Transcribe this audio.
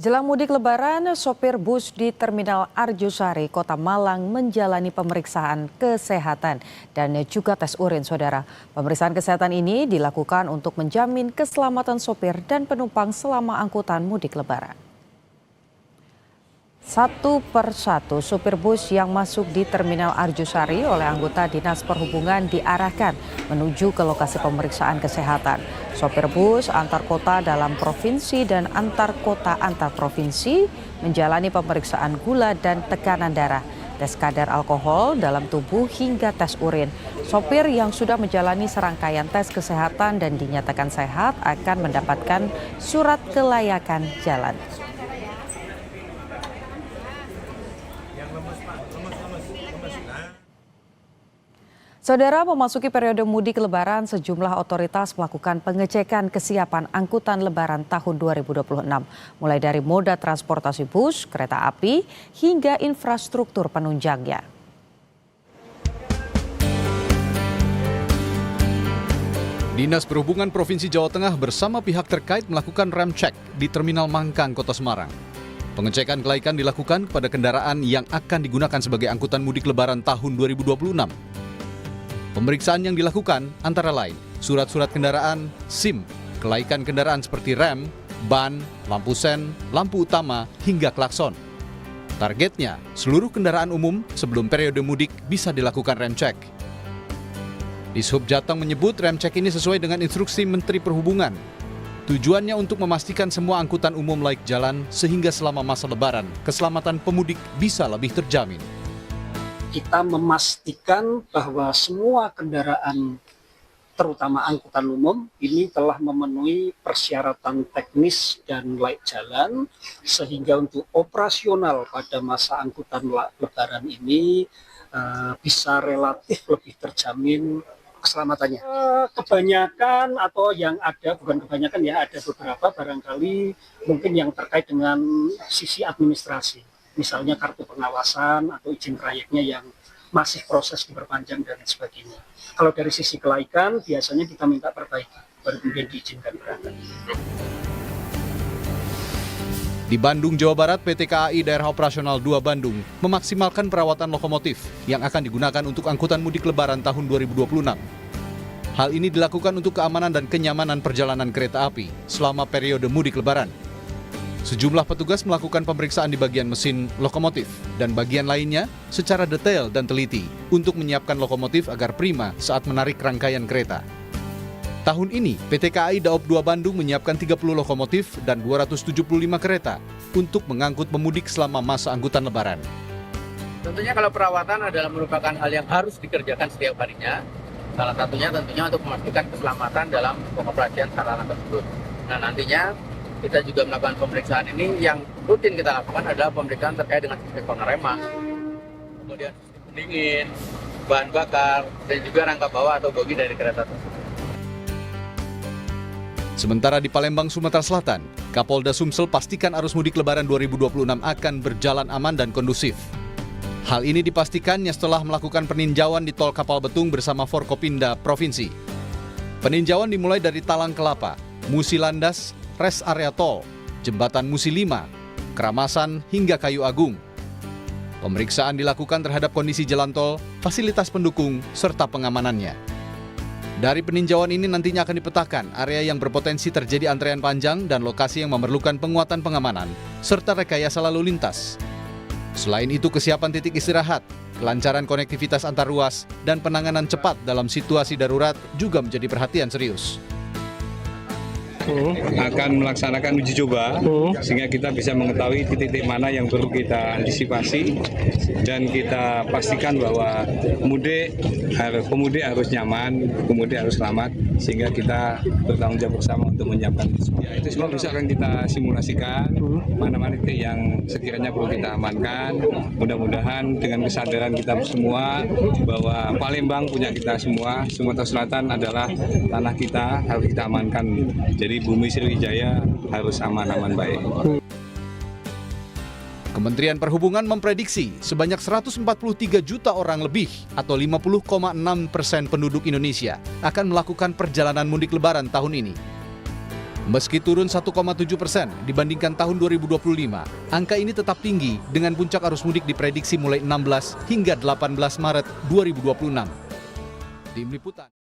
Jelang mudik Lebaran, sopir bus di Terminal Arjosari, Kota Malang menjalani pemeriksaan kesehatan dan juga tes urin, saudara. Pemeriksaan kesehatan ini dilakukan untuk menjamin keselamatan sopir dan penumpang selama angkutan mudik Lebaran. Satu persatu sopir bus yang masuk di Terminal Arjosari oleh anggota Dinas Perhubungan diarahkan menuju ke lokasi pemeriksaan kesehatan. Sopir bus antar kota dalam provinsi dan antar kota antar provinsi menjalani pemeriksaan gula dan tekanan darah, tes kadar alkohol dalam tubuh hingga tes urin. Sopir yang sudah menjalani serangkaian tes kesehatan dan dinyatakan sehat akan mendapatkan surat kelayakan jalan. Saudara, memasuki periode mudik Lebaran, sejumlah otoritas melakukan pengecekan kesiapan angkutan Lebaran tahun 2026. Mulai dari moda transportasi bus, kereta api, hingga infrastruktur penunjangnya. Dinas Perhubungan Provinsi Jawa Tengah bersama pihak terkait melakukan rem cek di Terminal Mangkang, Kota Semarang. Pengecekan kelaikan dilakukan kepada kendaraan yang akan digunakan sebagai angkutan mudik Lebaran tahun 2026. Pemeriksaan yang dilakukan antara lain surat-surat kendaraan, SIM, kelaikan kendaraan seperti rem, ban, lampu sen, lampu utama, hingga klakson. Targetnya, seluruh kendaraan umum sebelum periode mudik bisa dilakukan rem cek. Dishub Jateng menyebut rem cek ini sesuai dengan instruksi Menteri Perhubungan. Tujuannya untuk memastikan semua angkutan umum layak jalan sehingga selama masa Lebaran, keselamatan pemudik bisa lebih terjamin. Kita memastikan bahwa semua kendaraan, terutama angkutan umum, ini telah memenuhi persyaratan teknis dan layak jalan, sehingga untuk operasional pada masa angkutan Lebaran ini bisa relatif lebih terjamin keselamatannya. Kebanyakan atau yang ada, bukan kebanyakan ya, ada beberapa barangkali mungkin yang terkait dengan sisi administrasi. Misalnya kartu pengawasan atau izin trayeknya yang masih proses diperpanjang dan sebagainya. Kalau dari sisi kelaikan, biasanya kita minta perbaiki, baru kemudian diizinkan berangkat. Di Bandung, Jawa Barat, PT KAI Daerah Operasional 2 Bandung memaksimalkan perawatan lokomotif yang akan digunakan untuk angkutan mudik Lebaran tahun 2026. Hal ini dilakukan untuk keamanan dan kenyamanan perjalanan kereta api selama periode mudik Lebaran. Sejumlah petugas melakukan pemeriksaan di bagian mesin lokomotif dan bagian lainnya secara detail dan teliti untuk menyiapkan lokomotif agar prima saat menarik rangkaian kereta. Tahun ini, PT KAI Daop 2 Bandung menyiapkan 30 lokomotif dan 275 kereta untuk mengangkut pemudik selama masa angkutan Lebaran. Tentunya kalau perawatan adalah merupakan hal yang harus dikerjakan setiap harinya. Salah satunya tentunya untuk memastikan keselamatan dalam pengoperasian sarana tersebut. Nah, nantinya kita juga melakukan pemeriksaan ini, yang rutin kita lakukan adalah pemeriksaan terkait dengan sistem pengereman, kemudian sistem pendingin, bahan bakar, dan juga rangka bawah atau bogi dari kereta tersebut. Sementara di Palembang, Sumatera Selatan, Kapolda Sumsel pastikan arus mudik Lebaran 2026 akan berjalan aman dan kondusif. Hal ini dipastikannya setelah melakukan peninjauan di Tol Kapal Betung bersama Forkopimda Provinsi. Peninjauan dimulai dari Talang Kelapa, Musi Landas, Res Area Tol, Jembatan Musi 5, Keramasan, hingga Kayu Agung. Pemeriksaan dilakukan terhadap kondisi jalan tol, fasilitas pendukung, serta pengamanannya. Dari peninjauan ini nantinya akan dipetakan area yang berpotensi terjadi antrean panjang dan lokasi yang memerlukan penguatan pengamanan, serta rekayasa lalu lintas. Selain itu, kesiapan titik istirahat, kelancaran konektivitas antar ruas, dan penanganan cepat dalam situasi darurat juga menjadi perhatian serius. Akan melaksanakan uji coba sehingga kita bisa mengetahui titik-titik mana yang perlu kita antisipasi dan kita pastikan bahwa pemudik harus nyaman, pemudik harus selamat, sehingga kita bertanggung jawab bersama untuk menyiapkan itu. Itu semua bisa akan kita simulasikan mana-mana titik yang sekiranya perlu kita amankan. Mudah-mudahan dengan kesadaran kita semua bahwa Palembang punya kita semua, Sumatera Selatan adalah tanah kita, harus kita amankan. Jadi Bumi Sriwijaya harus aman-aman baik. Kementerian Perhubungan memprediksi sebanyak 143 juta orang lebih atau 50,6% penduduk Indonesia akan melakukan perjalanan mudik Lebaran tahun ini. Meski turun 1,7% dibandingkan tahun 2025, angka ini tetap tinggi dengan puncak arus mudik diprediksi mulai 16 hingga 18 Maret 2026. Tim Liputan.